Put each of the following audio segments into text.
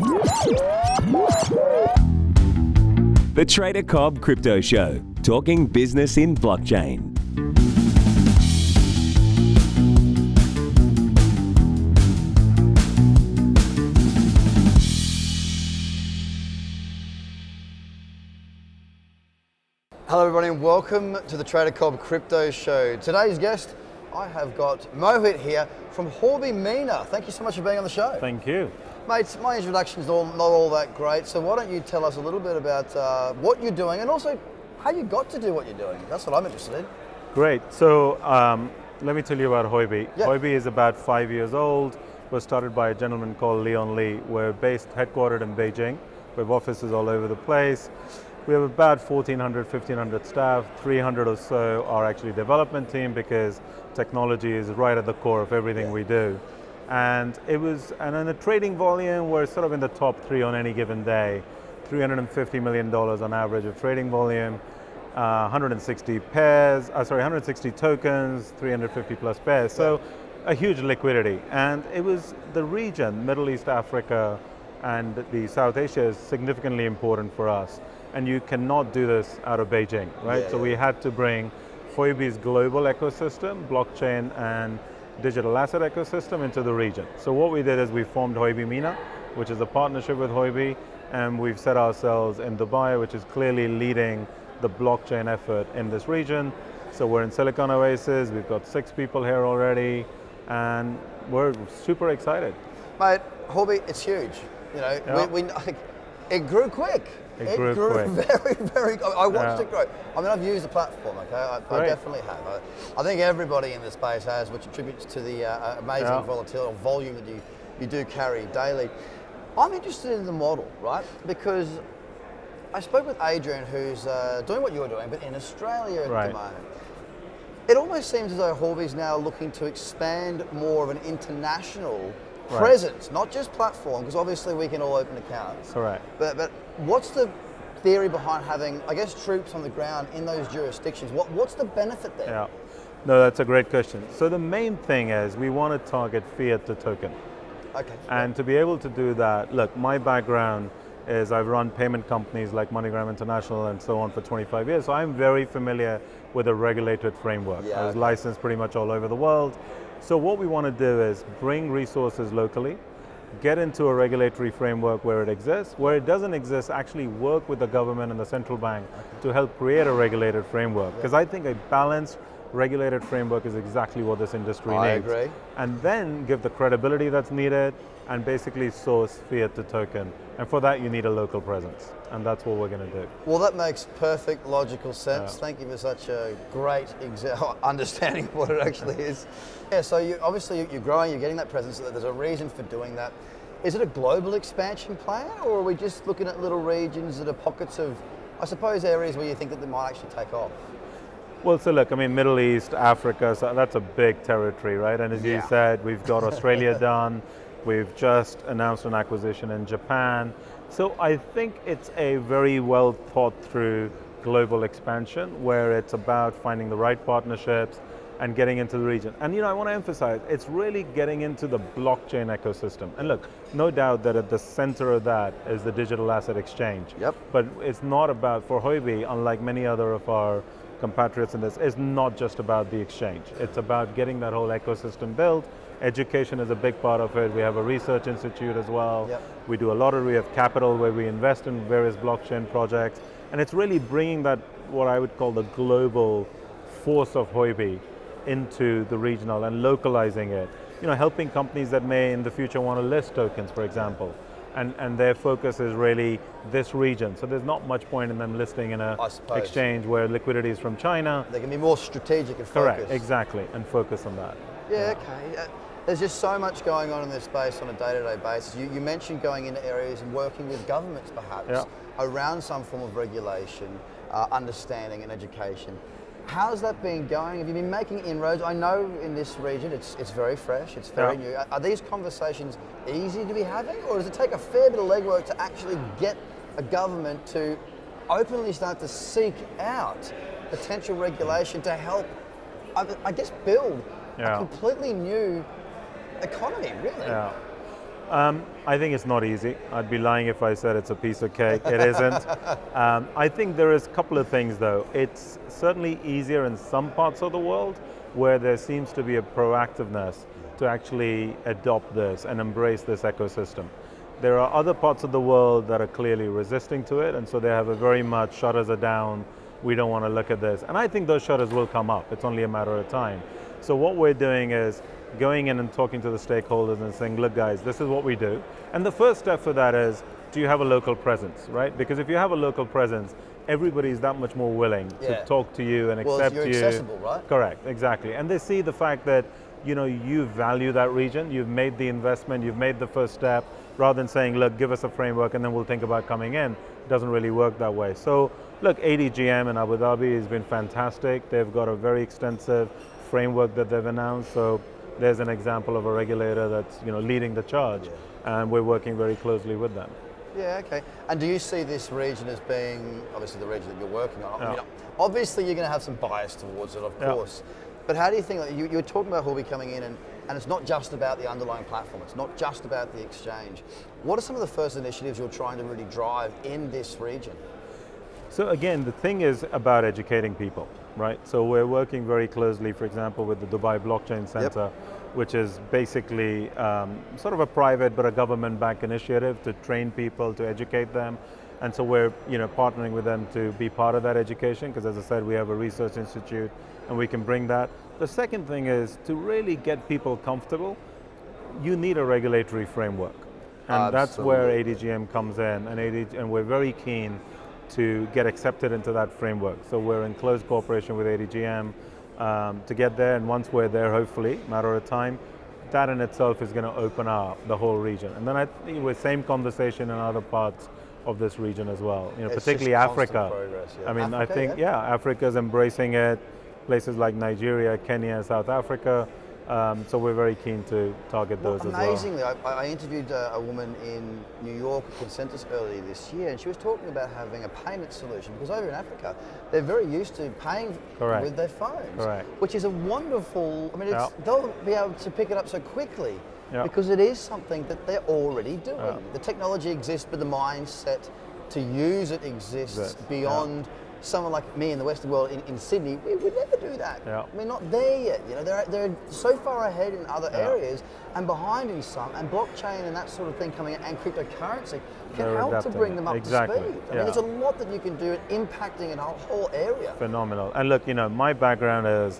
The Trader Cobb Crypto Show, talking business in blockchain. Hello everybody and welcome to the Trader Cobb Crypto Show. Today's guest, I have got Mohit here from Huobi Mina. Thank you so much for being on the show. Thank you. Mate, my introduction's not all that great, so why don't you tell us a little bit about what you're doing and also how you got to do what you're doing. That's what I'm interested in. Great. So let me tell you about Huobi. Yeah. Huobi is about 5 years old. Was started by a gentleman called Leon Lee. We're headquartered in Beijing. We have offices all over the place. We have about 1,400, 1,500 staff. 300 or so are actually development team because technology is right at the core of everything we do. And in the trading volume, we're sort of in the top 3 on any given day. $350 million on average of trading volume, 160 tokens, 350 plus pairs. So a huge liquidity. And it was the region, Middle East, Africa, and the South Asia is significantly important for us. And you cannot do this out of Beijing, right? So we had to bring Huobi's global ecosystem, blockchain and digital asset ecosystem into the region. So what we did is we formed Huobi Mina, which is a partnership with Huobi, and we've set ourselves in Dubai, which is clearly leading the blockchain effort in this region. So we're in Silicon Oasis, we've got 6 people here already, and we're super excited. Mate, Huobi, it's huge. You know, it grew quick. It grew quick. very. I watched it grow. I mean, I've used the platform. Okay, I definitely have. I think everybody in the space has, which attributes to the amazing volatility or volume that you do carry daily. I'm interested in the model, right? Because I spoke with Adrian, who's doing what you're doing, but in Australia at the moment. It almost seems as though Huobi's now looking to expand more of an international presence, not just platform, because obviously we can all open accounts. Correct. But what's the theory behind having, I guess, troops on the ground in those jurisdictions? What's the benefit there? Yeah, no, that's a great question. So the main thing is we want to target fiat to token. Okay. And to be able to do that, look, my background is I've run payment companies like MoneyGram International and so on for 25 years, so I'm very familiar with a regulated framework. I was licensed pretty much all over the world. So what we want to do is bring resources locally, get into a regulatory framework where it exists. Where it doesn't exist, actually work with the government and the central bank to help create a regulated framework. Because I think a balanced regulated framework is exactly what this industry needs. I agree. And then give the credibility that's needed and basically source fiat to token. And for that, you need a local presence. And that's what we're going to do. Well, that makes perfect logical sense. Thank you for such a great understanding of what it actually is. Yeah, so obviously you're growing, you're getting that presence, there's a reason for doing that. Is it a global expansion plan, or are we just looking at little regions that are pockets of, I suppose, areas where you think that they might actually take off? Well, so look, I mean, Middle East, Africa, so that's a big territory, right? And as you said, we've got Australia done. We've just announced an acquisition in Japan. So I think it's a very well thought through global expansion where it's about finding the right partnerships and getting into the region. And I want to emphasize, it's really getting into the blockchain ecosystem. And look, no doubt that at the center of that is the digital asset exchange. Yep. But it's not about, for Huobi, unlike many other of our compatriots in this, it's not just about the exchange. It's about getting that whole ecosystem built. Education is a big part of it. We have a research institute as well. Yep. We have capital where we invest in various blockchain projects. And it's really bringing that, what I would call the global force of Huobi into the regional and localizing it. Helping companies that may in the future want to list tokens, for example. And their focus is really this region. So there's not much point in them listing in a exchange where liquidity is from China. They can be more strategic and focused. Correct, exactly, and focus on that. Yeah, okay. There's just so much going on in this space on a day-to-day basis. You mentioned going into areas and working with governments perhaps around some form of regulation, understanding and education. How's that been going? Have you been making inroads? I know in this region it's very fresh, it's very new. Are these conversations easy to be having, or does it take a fair bit of legwork to actually get a government to openly start to seek out potential regulation to help, I guess, build a completely new economy, really? Yeah. I think it's not easy. I'd be lying if I said it's a piece of cake. It isn't. I think there is a couple of things though. It's certainly easier in some parts of the world where there seems to be a proactiveness to actually adopt this and embrace this ecosystem. There are other parts of the world that are clearly resisting to it, and so they have a very much shutters are down, we don't want to look at this. And I think those shutters will come up. It's only a matter of time. So what we're doing is going in and talking to the stakeholders and saying, look guys, this is what we do. And the first step for that is, do you have a local presence, right? Because if you have a local presence, everybody is that much more willing to talk to you and accept you. Well, you're accessible, right? Correct, exactly. And they see the fact that you value that region, you've made the investment, you've made the first step, rather than saying, look, give us a framework and then we'll think about coming in. It doesn't really work that way. So look, ADGM in Abu Dhabi has been fantastic. They've got a very extensive framework that they've announced. So there's an example of a regulator that's leading the charge, and we're working very closely with them. Yeah, okay. And do you see this region as being, obviously the region that you're working on, Yeah. I mean, obviously you're going to have some bias towards it, of course, but how do you think, you're talking about Huobi coming in and it's not just about the underlying platform, it's not just about the exchange. What are some of the first initiatives you're trying to really drive in this region? So again, the thing is about educating people, right? So we're working very closely, for example, with the Dubai Blockchain Center, which is basically sort of a private but a government-backed initiative to train people, to educate them. And so we're partnering with them to be part of that education, because as I said, we have a research institute and we can bring that. The second thing is to really get people comfortable, you need a regulatory framework. And that's where ADGM comes in, and we're very keen to get accepted into that framework. So we're in close cooperation with ADGM to get there, and once we're there, hopefully, matter of time, that in itself is going to open up the whole region. And then I think with same conversation in other parts of this region as well, particularly Africa. Progress, I mean, Africa, I think, Africa's embracing it, places like Nigeria, Kenya, South Africa. So we're very keen to target those as well. Amazingly, I interviewed a woman in New York at Consensus earlier this year, and she was talking about having a payment solution, because over in Africa, they're very used to paying with their phones, which is a wonderful, I mean, they'll be able to pick it up so quickly because it is something that they're already doing. The technology exists, but the mindset to use it exists beyond someone like me in the Western world in Sydney. We would never do that. We're not there yet. They're so far ahead in other areas and behind in some, and blockchain and that sort of thing coming in, and cryptocurrency can help to bring them up to speed. I mean, there's a lot that you can do at impacting a whole area. Phenomenal. And look, my background is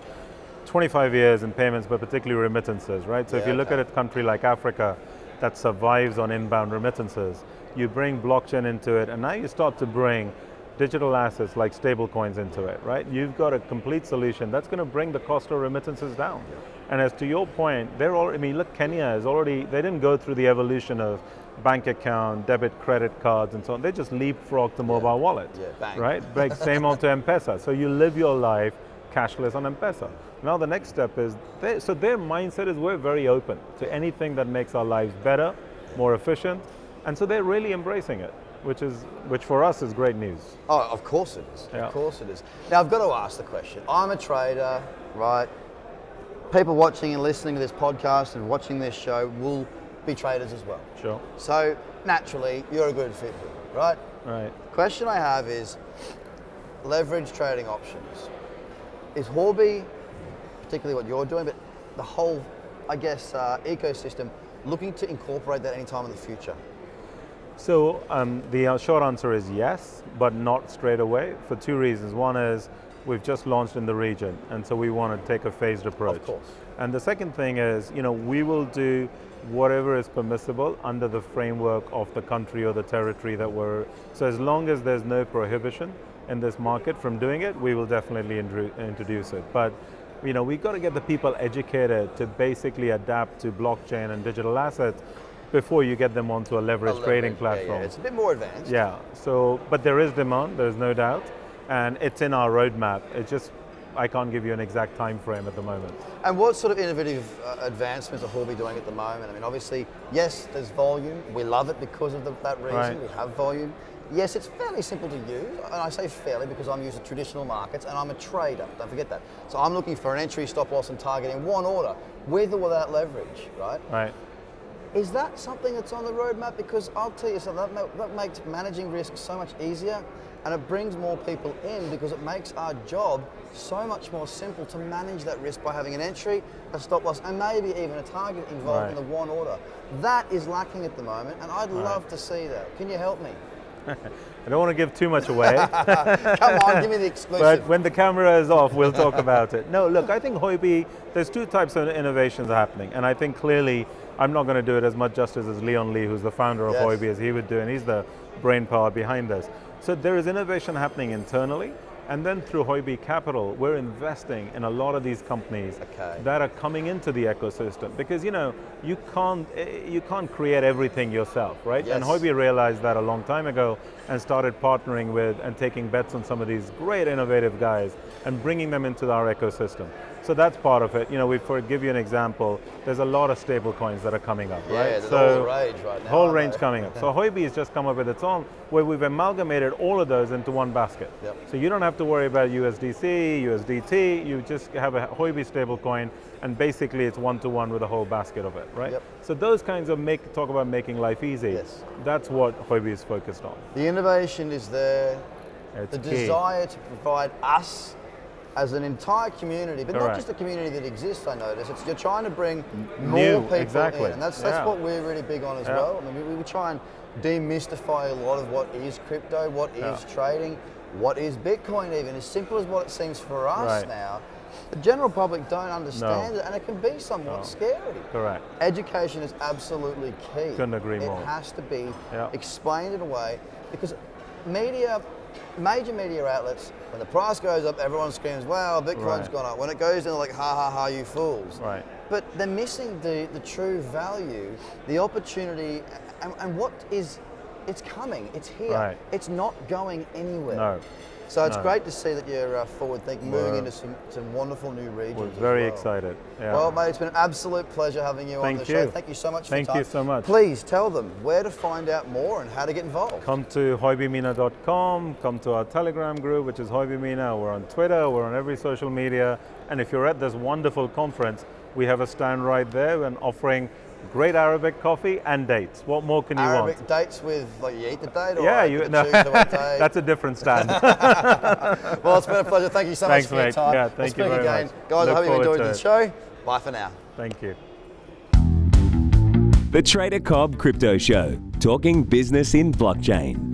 25 years in payments, but particularly remittances, right? So if you look at a country like Africa that survives on inbound remittances, you bring blockchain into it, and now you start to bring digital assets like stable coins into it, right? You've got a complete solution that's going to bring the cost of remittances down. And as to your point, look, Kenya is already, they didn't go through the evolution of bank account, debit, credit cards, and so on. They just leapfrogged the mobile wallet, right? Same on to M-Pesa. So you live your life cashless on M-Pesa. Now the next step is, so their mindset is we're very open to anything that makes our lives better, more efficient, and so they're really embracing it, which for us is great news. Oh, of course it is. Of course it is. Now I've got to ask the question. I'm a trader, right? People watching and listening to this podcast and watching this show will be traders as well. Sure. So naturally, you're a good fit here, right? Right. Question I have is leverage trading options. Is Huobi, particularly what you're doing, but the whole, ecosystem, looking to incorporate that anytime in the future? So the short answer is yes, but not straight away, for two reasons. One is we've just launched in the region, and so we want to take a phased approach. Of course. And the second thing is, we will do whatever is permissible under the framework of the country or the territory that we're, so as long as there's no prohibition in this market from doing it, we will definitely introduce it. But we've got to get the people educated to basically adapt to blockchain and digital assets before you get them onto a leverage trading platform. Yeah, it's a bit more advanced. Yeah, so, but there is demand, there's no doubt, and it's in our roadmap. It's just, I can't give you an exact time frame at the moment. And what sort of innovative advancements are Huobi doing at the moment? I mean, obviously, yes, there's volume. We love it because of that reason. Right. We have volume. Yes, it's fairly simple to use, and I say fairly because I'm used to traditional markets and I'm a trader, don't forget that. So I'm looking for an entry, stop loss and target in one order, with or without leverage, right? Right. Is that something that's on the roadmap? Because I'll tell you something, that makes managing risk so much easier, and it brings more people in because it makes our job so much more simple to manage that risk by having an entry, a stop loss, and maybe even a target involved in the one order. That is lacking at the moment, and I'd love to see that. Can you help me? I don't want to give too much away. Come on, give me the exclusive. But when the camera is off, we'll talk about it. No, look, I think Hoiby, there's two types of innovations happening, and I think clearly I'm not going to do it as much justice as Leon Lee, who's the founder of Hoiby, as he would do, and he's the brain power behind this. So there is innovation happening internally, and then through Hoiby Capital, we're investing in a lot of these companies that are coming into the ecosystem, because you can't create everything yourself, right? Yes. And Hoiby realized that a long time ago and started partnering with and taking bets on some of these great innovative guys and bringing them into our ecosystem. So that's part of it. For give you an example, there's a lot of stable coins that are coming up, right? Yeah, there's a whole range right now. Whole range coming up. So Hoiby has just come up with its own, where we've amalgamated all of those into one basket. Yep. So you don't have to worry about USDC, USDT, you just have a Hoiby stable coin, and basically it's one-to-one with a whole basket of it, right? Yep. So those kinds of talk about making life easy. Yes. That's what Hoiby is focused on. The innovation is there. It's the key. desire to provide us as an entire community, but not Correct. just a community that exists, I notice. You're trying to bring more New, people exactly. in, and that's Yeah. what we're really big on as well. I mean, we try and demystify a lot of what is crypto, what is trading, what is Bitcoin even, as simple as what it seems for us now. The general public don't understand it, and it can be somewhat scary. Correct. Education is absolutely key. Couldn't agree more. It has to be explained in a way, because major media outlets, when the price goes up, everyone screams, wow, Bitcoin's gone up. When it goes down, they're like, ha ha ha, you fools. Right. But they're missing the true value, the opportunity, and what is, it's coming, it's here. Right. It's not going anywhere. No. So it's great to see that you're forward thinking, moving into some wonderful new regions. We're very excited. Yeah. Well, mate, it's been an absolute pleasure having you on the show. Thank you so much for your time. Thank you so much. Please tell them where to find out more and how to get involved. Come to hoibymina.com, come to our Telegram group, which is Hoibymina. We're on Twitter, we're on every social media. And if you're at this wonderful conference, we have a stand right there and offering great Arabic coffee and dates. What more can you want? Arabic dates with, like, you eat the date, or yeah, choose the what date? That's a different stand. Well, it's been a pleasure. Thank you so much for your time. Yeah, thank you very much. Guys, I hope you enjoyed the it. show. Bye for now. Thank you. The Trader Cobb Crypto Show, talking business in blockchain.